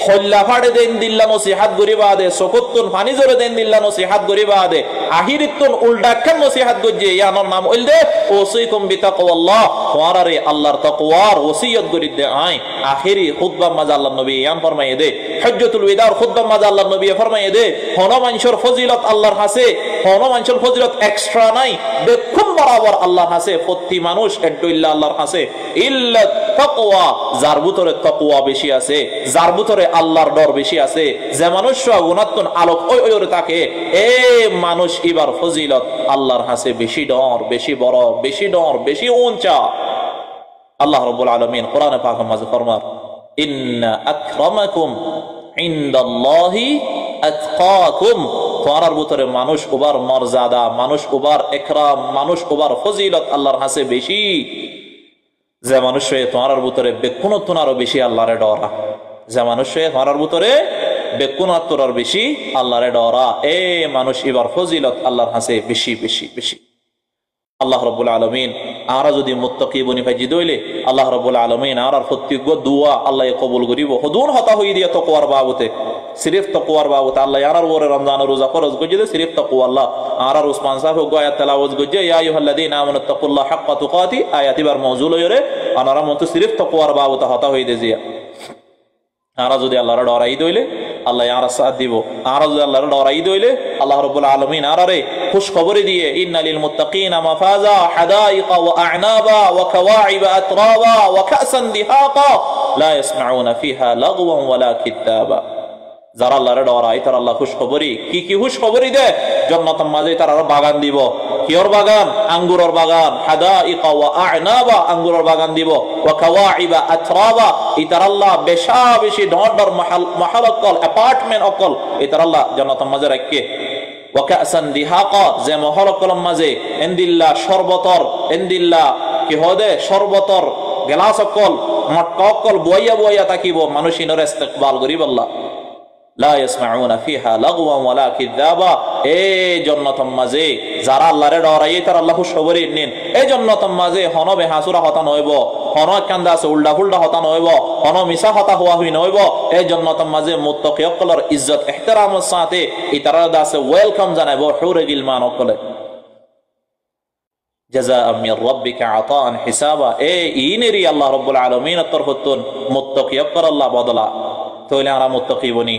A: খল্লা ফাড়ে দেন দিল্লা নসিহত গরিবা দে সকতুন পানি জোরে দেন দিল্লা নসিহত গরিবা দে আহিরিতুন উল্টা খান নসিহত গজ্জে ইয়ানোর নাম হইল দে ওসিকুম বিতাকওয়াল্লাহ ওয়ারারে আল্লাহর তাকওয়ার ওসিয়ত গরি দে আই আখিরি খুতবা মাঝে আল্লাহ নবী ইয়ান ফরমায়ে দে হজ্জাতুল ওয়াদার খুতবা মাঝে আল্লাহ নবী ফরমায়ে দে হন মানুষের ফজিলত আল্লাহর কাছে হন মানুষের ফজিলত এক্সট্রা নাই দেখুন বরাবর আল্লাহর কাছে প্রতি মানুষ এডইল্লা আল্লাহর কাছে ইল্লা তাকওয়া যার ভিতরে তাকওয়া বেশি আছে যার ভিতরে আল্লাহর ডর বেশি আছে যে মানুষ গুনাহতুন আলোক ওই ওই থাকে এ মানুষ এবার ফজিলত আল্লাহর কাছে বেশি ডর বেশি বড় বেশি ডর বেশি উঁচা আল্লাহ রাব্বুল আলামিন কোরআনে পাকে মাঝে ফরমান ইন্না আকরামাকুম ইনদাল্লাহি আতকাকুম তোমার ভিতরে মানুষ ওবার মর্যাদা মানুষ ওবার ইকরাম মানুষ ওবার ফজিলত আল্লাহর কাছে বেশি যে মানুষ তোমার ভিতরে বেকুনত্বন আরো বেশি আল্লাহরে ডরা যে মানুষ তোমার ভিতরে বেকুনত্বর আর বেশি আল্লাহরে ডরা এ মানুষ এবার ফজিলত আল্লাহর কাছে বেশি বেশি বেশি আল্লাহ রাব্বুল আলামিন আরা যদি মুত্তাকি বনি ফাজি দইলে আল্লাহ রাব্বুল আলামিন আরার প্রত্যেক দোয়া আল্লাহ কবুল করিব হুদুন হতা হই দিয়া তাকওয়ার বাবতে সিরিফ তাকওয়ার বাবতে আল্লাহ আরার ওরে রমজান রোজা ফরজ গজে সিরিফ তাকওয়া আল্লাহ আরার উসমান সাহেব আয়াত তেলাওয়াত গজে ইয়া আইয়ুহাল্লাযীনা আমানু তাকুল্লাহ হাক্কা তুকাতি আয়াতি বার মওজুল হইরে আনারা মত সিরিফ তাকওয়ার বাবতে হতা হই দে জিয়া আরা যদি আল্লাহর ডরাই দইলে আল্লাহ আরা সাথ দিব আরা যদি আল্লাহর ডরাই দইলে আল্লাহ রাব্বুল আলামিন আরারে খুশখবরি দিয়ে ইন্না লিল মুত্তাকিনা মাফাজা হাদাইকা ওয়া আ'নাবা ওয়া কাওয়াইবা আতরাবা ওয়া কাসান দিহাকা লা ইয়াসমাউনা ফিহা লাগওয়ান ওয়ালা কিতাবা। যারা আল্লাহরে ডরায় তারা আল্লাহ খুশখবরি কি খুশখবরি দেয়? জান্নাতের মাঝে তারা বাগান দিব। কিয়র বাগান? আঙ্গুরের বাগান। হাদাইকা ওয়া আ'নাবা, আঙ্গুরের বাগান দিব। ওয়া কাওয়াইবা আতরাবা, ইতার আল্লাহ বেশা বেশি ডর মাহাল অকল অ্যাপার্টমেন্ট অকল ইতার আল্লাহ জান্নাতের মাঝে রাখে। ওয়া কাসান দিহাকা, যে মহল অকলের মাঝে এন্দিল্লা শরবতর এন্দিল্লা কি হদে শরবতর গেলাস অকল মটকা অকল বইয়া বইয়া তাকিব মানুষ ইনর ইস্তেকবাল করিব আল্লাহ। লা ইয়াসমাউনা ফিহা লাগওয়ান ওয়ালা কিযাবা, এই জান্নাতের মাঝে যারা আল্লাহরে ডরায় তারা আল্লাহ খুশখবরি নিন। এই জান্নাতের মাঝে হন বেহাসুরা হতা নইব, হন কান্দা আছে উল্টা ফুল্টা হতা নইব, হন মিছা হতা হওয়া হই নইব। এই জান্নাতের মাঝে মুত্তাকি সকলের ইজ্জত ইহতিরামের সাথে ইতারা দাসে ওয়েলকাম জানাইব হুরে গিলমান সকলে। জাযাআ মির রাব্বিকা আতাআন হিসাবা, এই ইনেরি আল্লাহ রাব্বুল আলামিনের তরফতুন মুত্তাকি সকল আল্লাহ বদলা। তাহলে আমরা মুত্তাকি বনি।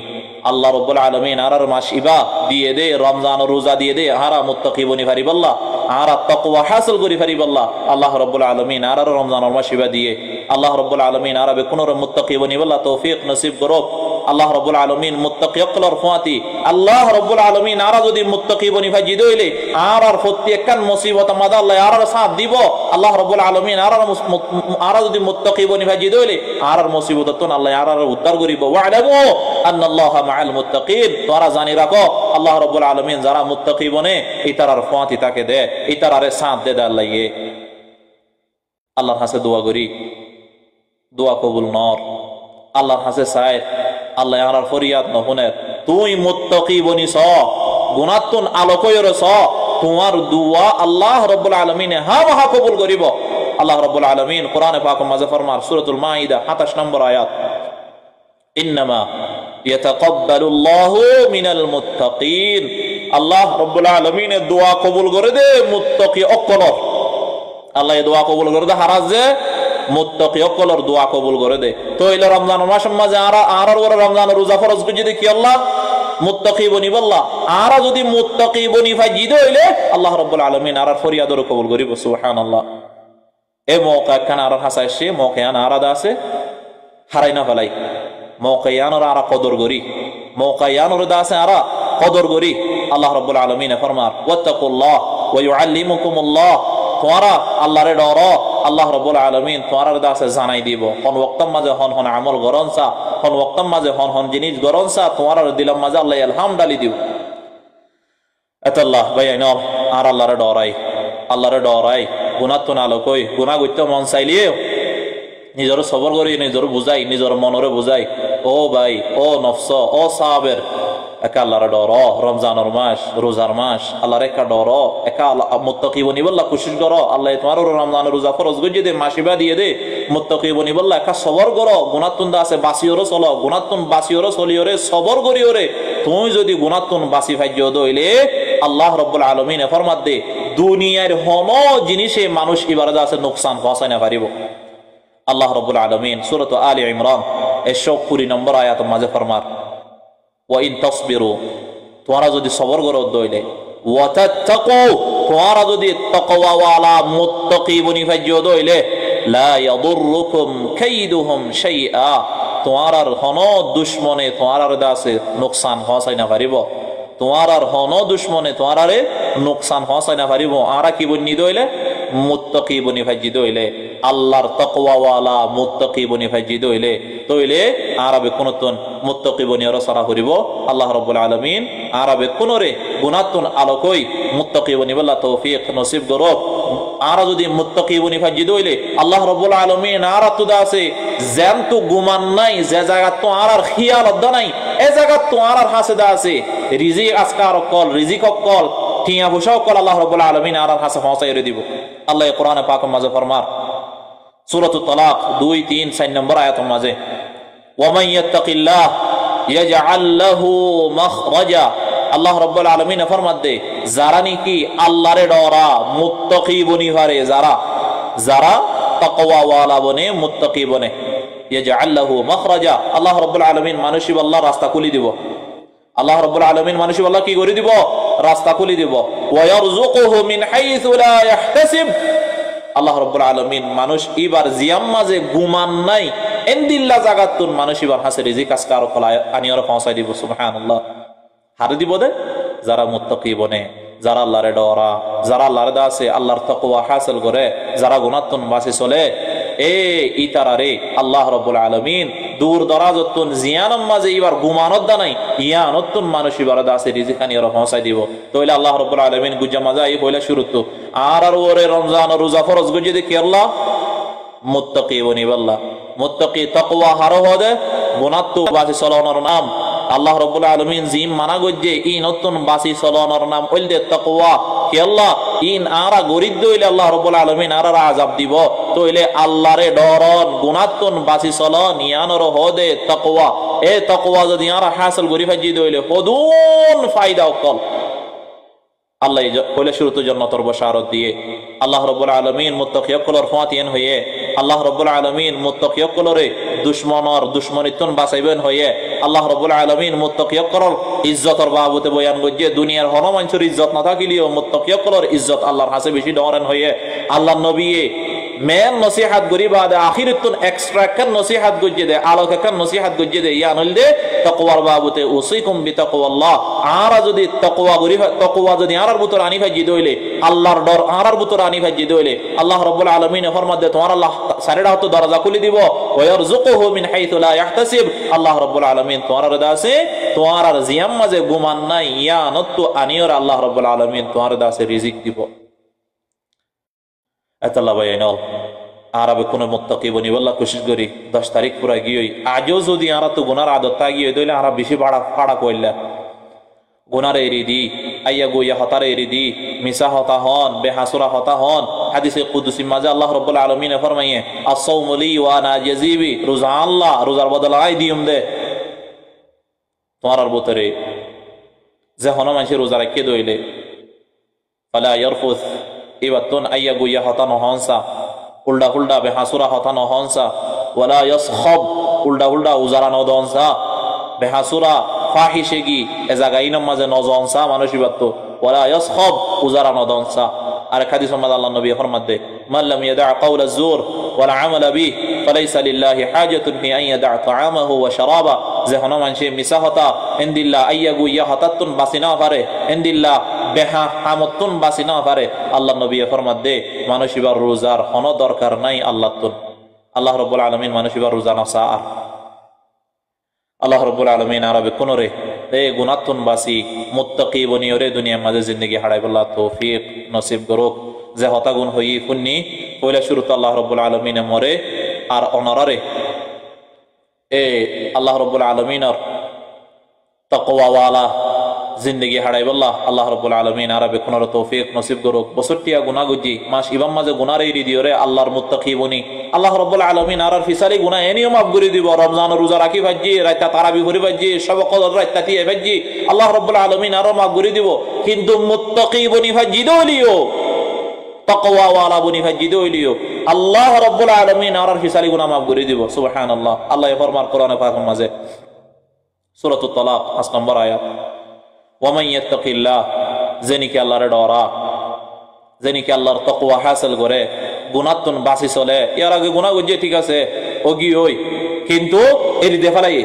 A: আল্লাহ রাব্বুল আলামিন আরার মাস ইবা দিয়ে দে, রমজান রোজা দিয়ে দে, আরা মুত্তাকি বনি পারিবাল্লাহ, আরা তাকওয়া হাসিল করি পারিবাল্লাহ। আল্লাহ রাব্বুল আলামিন আরার রমজান মাস ইবা দিয়ে আল্লাহ রাব্বুল আলামিন আরা বেকুনর মুত্তাকি বনি বল্লাহ তৌফিক নসিব করুক। আল্লাহ রাব্বুল আলামিন মুত্তাকি সকলের ফাতি আল্লাহ রাব্বুল আলামিন আরা যদি মুত্তাকি বনি ভাজি দইলে আরার প্রত্যেকখান মুসিবত মাদা আল্লাহ আরার সাথ দিব। আল্লাহ রাব্বুল আলামিন আরা যদি মুত্তাকি বনি ভাজি দইলে আরার মুসিবত তো আল্লাহ আরার উদ্ধার করিব। ওয়া'লামু আন্নাল্লাহা মা'আল মুত্তাকিন, তোমরা জানি রাখো আল্লাহ রাব্বুল আলামিন যারা মুত্তাকি বনে ইতারার ফাতি তাকে দে, ইতারারে সাথ দে আল্লাহ। আল্লাহর কাছে দোয়া করি, দোয়া কবুল নর। আল্লাহর কাছে চাই আল্লাহ আরার ফরিয়াদ নহুনে, তুই মুত্তাকি বনিস গুনাতুন আলোকয়র স, তোমার দোয়া আল্লাহ রাব্বুল আলামিন হামহা কবুল করিব। আল্লাহ রাব্বুল আলামিন কোরআনে পাকের মাঝে ফরমার সূরাতুল মাইদা 27 নম্বর আয়াত, ইন্নামা ইয়াতাকাব্বালুল্লাহু মিনাল মুত্তাকিন, আল্লাহ রাব্বুল আলামিন দোয়া কবুল করে দে মুত্তাকি অকলর। আল্লাহ দোয়া কবুল করে দে হারাজ যে মুত্তাকি অকলর দোয়া কবুল করে দে। তো এই রমজান মাসের মাঝে আরার ওর রমজান রোজা ফরজ করে যদি কি আল্লাহ মুত্তাকি বনি বল্লাহ, আরা যদি মুত্তাকি বনি ফাজিদ হইলে আল্লাহ রাব্বুল আলামিন আরার ফরিয়াদর কবুল করিব। সুবহানাল্লাহ। এই মওকা কান আরার হাসা এসে মওকায়ান আরাদা আছে হারাই না ফেলাই, মওকায়ানর আরা কদর করি, মওকায়ানর দাসে আরা কদর করি। আল্লাহ রাব্বুল আলামিন ফরমার ওয়াত্তাকুল্লাহ ওয়া ইউআল্লিমুকুমুল্লাহ, তোমরা আল্লাহরে ডরো, আল্লাহ রাব্বুল আলামিন তোমার দাসে জানাই দিব। কোন ওয়াক্তর মাঝে হন হন আমল গরনসা, কোন ওয়াক্তর মাঝে হন হন জিনিস গরনসা তোমার দিলাম মাঝে আল্লাহ ইলহাম ডালি দিব। এতাল্লাহ ভাই আইনর আর আল্লাহরে ডরাই, আল্লাহরে ডরাই। গুনাহ তো না লকই, গুনাহ করতে মন চাইলিও নিজের সবর করি, নিজের বুঝাই, নিজের মনরে বুঝাই, ও ভাই ও নফস ও সাহাবের একা আল্লাহরে ডর। রমজানের মাস রোজার মাস আল্লাহর একা ডর, একা মুত্তাকি বনি বল্লাহ কোশিশ করো। আল্লাহ তোমার রমজানের রোজা ফরজ গজিয়ে দে, মাসিবা দিয়ে দে, মুত্তাকি বনি বল্লাহ একা সবর করো। গুনাতুন আছে বাসিওরে চলো, গুনাতুন বাসিওরে চলিওরে সবর করিওরে। তুমি যদি গুনাতুন বাসি ফাইজিও দইলে আল্লাহ রাব্বুল আলামিন ফরমাত দে দুনিয়ার হন জিনিসে মানুষ ইবারত আছে নুকসান পৌঁছাই না পারিব। আল্লাহ রাব্বুল আলামিন সূরা আলে ইমরান 120 নম্বর আয়াতের মাঝে ফরমার ওয়া ইন তাসবিরু, তোমরা যদি সবর করো দইলে, ওয়া তাত্তাকু, তোমরা যদি তাকওয়া ওয়ালা মুত্তাকি বনি ফাজিও দইলে, লা ইয়াদুররুকুম কাইদুহুম শাইআ, তোমার হন দুশমনে তোমার দাসে নুকসান পৌঁছাই না পারিব। তোমার হন দুশমনে তোমার নুকসান পৌঁছাই না পারিব। আরা কি বনি দইলে মুত্তাকি বনি ফাজি দইলে, আল্লাহর তাকওয়া ওয়ালা মুত্তাকি বনি ফাজি দইলে, তইলে আরবে কোনতুন মুত্তাকি বনি রসরা করিব। আল্লাহ রাব্বুল আলামিন আরবে কোনরে গুনাতুন আলোকই মুত্তাকি বনি বল্লাহ তৌফিক নসিব করুক। আরা যদি মুত্তাকি বনি ফাজি দইলে আল্লাহ রাব্বুল আলামিন আরা তো আছে যেন তো গুমান নাই, যে জায়গা তো আরার খিয়াল অদ্দা নাই, এ জায়গা তো আরার হাসেদা আছে রিজিক আসকার কল রিজিক কল টিয়া বসাও কল আল্লাহ রাব্বুল আলামিন আরার হাসে পৌঁছাই দিব। আল্লাহ কোরআনে পাক মাঝে ফরমার সূরাতুত তালাক 2-3-4 নম্বর আয়াতের মাঝে ওয়া মান ইয়াত্তাকিল্লাহ ইয়াজআল লাহু মাখরাজা, আল্লাহ রাব্বুল আলামিন ফরমাত দে যারা নাকি আল্লাহরে ডরা মুত্তাকি বনি পারে, যারা তাকওয়া ওয়ালা বনে মুত্তাকি বনে, ইয়াজআল লাহু মাখরাজা, আল্লাহ রাব্বুল আলামিন মানুষই আল্লাহ রাস্তা খুলি দিব। আল্লাহ রাব্বুল আলামিন মানুষই আল্লাহ কি করে দিব? রাস্তা খুলি দিব। ওয়া ইয়ারযুকুহু মিন হাইসু লা ইয়াহতাসিব। আল্লাহ রাব্বুল আলামিন মানুষ ইবার জিয়াম মাঝে গুমান নাই এন্দিল্লা জাগাতুন মানুষ ইবার হাসে রিজিক আসকার কলায় আনিয়র পৌঁছাই দিব। সুবহানাল্লাহ। হারে দিব দে যারা মুত্তাকি বনে, যারা আল্লাহরে ডরা, যারা আল্লাহর দাসে আল্লাহর তাকওয়া হাসিল করে, যারা গুনাহতুন বাঁচি চলে, এ ইতারারে আল্লাহ রাব্বুল আলামিন দূর দরাজতুন জিয়ানম মাঝে ইবার গুমানত দা নাই ইয়ানতুন মানুষ ইবার দাসে রিজিক আনিয়র পৌঁছাই দিব। তাইলে আল্লাহ রাব্বুল আলামিন গুজা মাজা এই হইলা শুরুত আর ওরে রমজান রোজা ফরজ গুজে দেখি আল্লাহ মুত্তাকি বনি বল্লাহ মুত্তাকি তাকওয়া হারো হদে গুনাত বাঁচি চলানোর নাম আল্লাহ রাব্বুল আলামিন জিম মানা গজ্জে ই নতুন বাঁচি চলানোর নাম হইল তাকওয়া। কি আল্লাহ ইন আরা গরিব দইলে আল্লাহ রাব্বুল আলামিন আর আযাব দিব। তইলে আল্লাহরে ডরন গুনাতুন বাঁচি চলন ইয়ানর হদে তাকওয়া। এ তাকওয়া যদি আর হাসিল গরি ফাজি দইলে হদুন ফায়দা অকল আল্লাহ কইলে শুরুতে জান্নাতের বশারত দিয়ে আল্লাহ রাব্বুল আলামিন মুত্তাকিয়কলর ফাতিয়ান হয়ে আল্লাহ রাব্বুল আলামিন মুত্তাকিয়কলরে দুশমনর দুশমনিতন বাঁচাইবেন হয়ে আল্লাহ রাব্বুল আলামিন মুত্তাকিয়কলর ইজ্জতর বাবতে বয়ান গজ্জে দুনিয়ার হন মানুষের ইজ্জত না থাকিলেও মুত্তাকিয়কলর ইজ্জত আল্লাহর কাছে বেশি ডরেন হয়ে আল্লাহ নবী মেন নসিহাত গরি বাদে আখিরাতুন এক্সট্রা কান নসিহাত গজ্জে দে আলোকা কান নসিহাত গজ্জে দে ইয়ানুল দে তাকওয়ার বাবতে উসিকুম বিতাকওয়াল্লাহ। আর যদি তাকওয়া গরি তাকওয়া যদি আরার ভিতর আনি ভাজি দইলে আল্লাহর ডর আরার ভিতর আনি ভাজি দইলে আল্লাহ রাব্বুল আলামিন ফরমাতে তোমার আল্লাহ সারেডা হতো দরজা খুলে দিব ওয়া ইয়ারযুকুহু মিন হাইসু লা ইয়াহতাসিব। আল্লাহ রাব্বুল আলামিন তোমার দাসে তোমার আর জিয়াম মাঝে গুমান নাই ইয়ানতু আনিয়র আল্লাহ রাব্বুল আলামিন তোমার দাসে রিজিক দিব। এতাল্লাহ বাইনাল আরবে কোন মুত্তাকি বনি বল্লাহ কোশিশ করি 10 তারিখ পুরা গিয়ে আজও যদি আরা তো গুনার আদত গিয়ে দইলে আরা বেশি পাড়া কইলা গুনার এরি দি আইয়া গোয়া হতার এরি দি মিসা হতা হন বেহাসুরা হতা হন। হাদিসে কুদসি মাঝে আল্লাহ রাব্বুল আলামিন ফরমাইয়ে আস-সাওমু লি ওয়া আনা জাযিবি। রোজা আল্লাহ রোজার বদলা আই দিউম দে তোমার ভিতরে যে হন মানুষ রোজা রাখে দইলে ফালা ইয়ারফুস ইবাতুন আইয়া গোয়া হতা নহনসা উল্টা উল্টা বেহাসুরা হতা নহনসা ওয়ালা ইয়াসখাব উল্টা উল্টা উজারা নদনসা বেহাসুরা ফাহিশেগি এ জায়গায় নামাজে নজনসা মানুষিবাত ওয়ালা ইয়াসখাব উজারা নদনসা। আর হাদিস মাদ আল্লাহ নবী ফরমাতে মান লাম ইয়াদা কাওলা যুর ওয়ালা আমালা বিহি ফালাইসা লিল্লাহি হাজাতুন ফি আন ইয়াদা তাআমাহু ওয়া শারাবা। যে হন মানুষে মিসা হতা ইনদিল্লাহ আইয়া গুইয়া হতাতুন বাসিনা পারে ইনদিল্লাহ বেহা হামতুন বাসিনা পারে আল্লাহ নবী ফরমাতে মানুষিবার রোজার হন দরকার নাই আল্লাহ তুন আল্লাহ রাব্বুল আলামিন মানুষিবার রোজা নসা আর আল্লাহ রাব্বুল আলামিন আরবে কোনরে এ গুনাতুন বাসি মুত্তাকি বনিয়রে দুনিয়ার মাঝে জিন্দেগি হারাইবল্লাহ তৌফিক নসিব করুক। যে হতা গুণ হই ফুন্নি পয়লা শুরুতে আল্লাহ রাব্বুল আলামিন মরে আর অনরারে এ আল্লাহ রাব্বুল আলামিনের তাকওয়া ওয়ালা জিন্দেগি হারাইবল্লাহ আল্লাহ রাব্বুল আলামিন আরবে কোনরে তৌফিক নসিব করুক। বছরটিয়া গুনাহ গুজি মাস ইবাম মাঝে গুনার এরি দিওরে আল্লাহর মুত্তাকি বনি আল্লাহ রাব্বুল আলামিন আরার ফিসালি গুনাহ এনিও মাফ করে দিব। রমজান রোজা রাখি ভাজি রাইতা তারাবি ভরি ভাজি সব কদর রাইতা দিয়ে ভাজি আল্লাহ রাব্বুল আলামিন আরো মাফ করে দিব। কিন্তু মুত্তাকি বনি ভাজি দলিও তাকওয়া ওয়ালা বনি ভাজি দলিও আল্লাহ রাব্বুল আলামিন আরার ফিসালি গুনাহ মাফ করে দিব। সুবহানাল্লাহ। আল্লাহ ফরমান কোরআনে পাকের মাঝে সূরাতুত তালাক 5 নম্বর আয়াত ওয়ামান ইয়াত্তাকিল্লাহ জেনিকে আল্লাহর ডরা জেনিকে আল্লাহর তাকওয়া হাসিল করে গুনাতুন বাসি চলে এর আগে গুনাহ গজে ঠিক আছে ওগি ওই কিন্তু এরি দেফালাই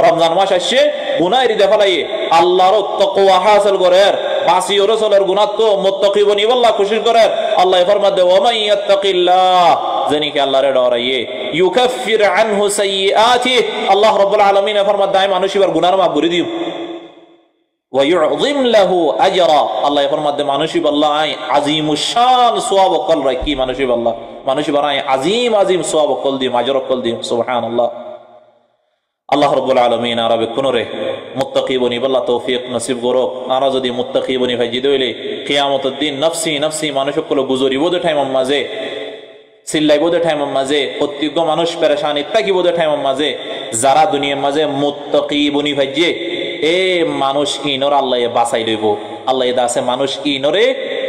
A: রমজান মাস আসছে গুনাহ এরি দেফালাই আল্লাহর তাকওয়া হাসিল করে বাসি ওর চলের গুনাহ তো মুত্তাকি বনি আল্লাহ খুশি করে আল্লাহ ফরমাতে ওয়ামান ইয়াত্তাকিল্লাহ জেনিকে আল্লাহর ডরাইয়ে ইউকাফির আনহু সাইয়্যাতিহি আল্লাহ রাব্বুল আলামিন ফরমাতে দাই মানুষিবার গুনাহ মাফ করে দিও ওয়ায়ুযিম লাহু আজরা আল্লাহ ফরমাতে মানুষিব আল্লাহ আই আজিমুশ শান সওয়াব কল রাখি মানুষিব আল্লাহ মানুষিব আই আজিম আজিম সওয়াব কল দি আজর কল দি সুবহানাল্লাহ। আল্লাহ রাব্বুল আলামিন আরবে কোনরে মুত্তাকি বনি আল্লাহ তৌফিক নসিব করুক। আর যদি মুত্তাকি বনি ভাজি দইলে কিয়ামতের দিন নফসি নফসি মানুষকল গুজরিব দে টাইম মাঝে সিল্লাইব দে টাইম মাঝে প্রত্যেক মানুষ পেরেশানি থাকিব দে টাইম মাঝে যারা দুনিয়ার মাঝে মুত্তাকি বনি ভাজি এ মানুষ ইনর আল্লাহ বাঁচাই লইব আল্লাহ দাসে মানুষ ইনরে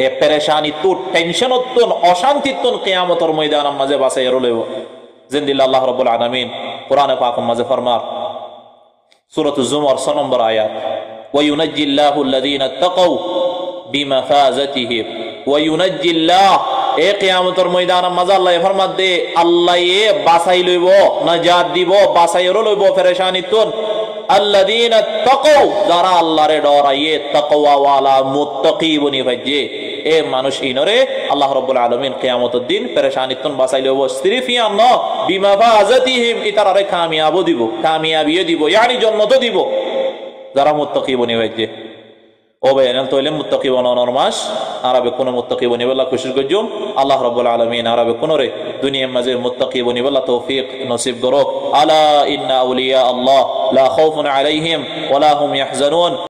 A: এ পেরেশানি তো টেনশন উত্তন অশান্তি তুন কিয়ামতের ময়দানের মাঝে বাঁচাই লইব। জিন্দিল্লাহ আল্লাহ রাব্বুল আলামিন কোরআনে পাকের মাঝে ফরমার সূরাতুজ জুমার 6 নম্বর আয়াত ওয়া ইউনাজ্জিল্লাহু আল্লাযীনা তাকাউ বিমাফাজাতিহিম ওয়া ইউনাজ্জিল্লাহ এ কিয়ামতের ময়দানে মাঝে আল্লাহ ফরমাত দে আল্লাহ এ বাঁচাই লইব নাজাত দিব বাঁচাইরো লইব পেরেশানিতুন আল্লাযীনা তাকাউ যারা আল্লাহরে ডরাইয়ে তাকওয়া ওয়ালা মুত্তাকি বনি ভাইজে এ মানুষ ইনরে আল্লাহ রাব্বুল আলামিন কিয়ামতের দিন পেরেশানিতুন বাঁচাই লইব সিরিফিয়া ন বিমাফাজাতিহিম ইতারারে কামিয়াবি দিব ইয়ানি জান্নাত দিব যারা মুত্তাকি বনি ভাইজে ও ভাইয়ান তাইলে মুত্তাকি বানানোর মাস আরবে কোন মুত্তাকি বনি বলা খুশির গজুম আল্লাহ রাব্বুল আলামিন আরবে কোন রে দুনিয়ার মাঝে মুত্তাকি বনি বলা তৌফিক নসিব করো আলা ইন্না আউলিয়া আল্লাহ লা খাউফুন আলাইহিম ওয়া লা হুম ইয়াহজানুন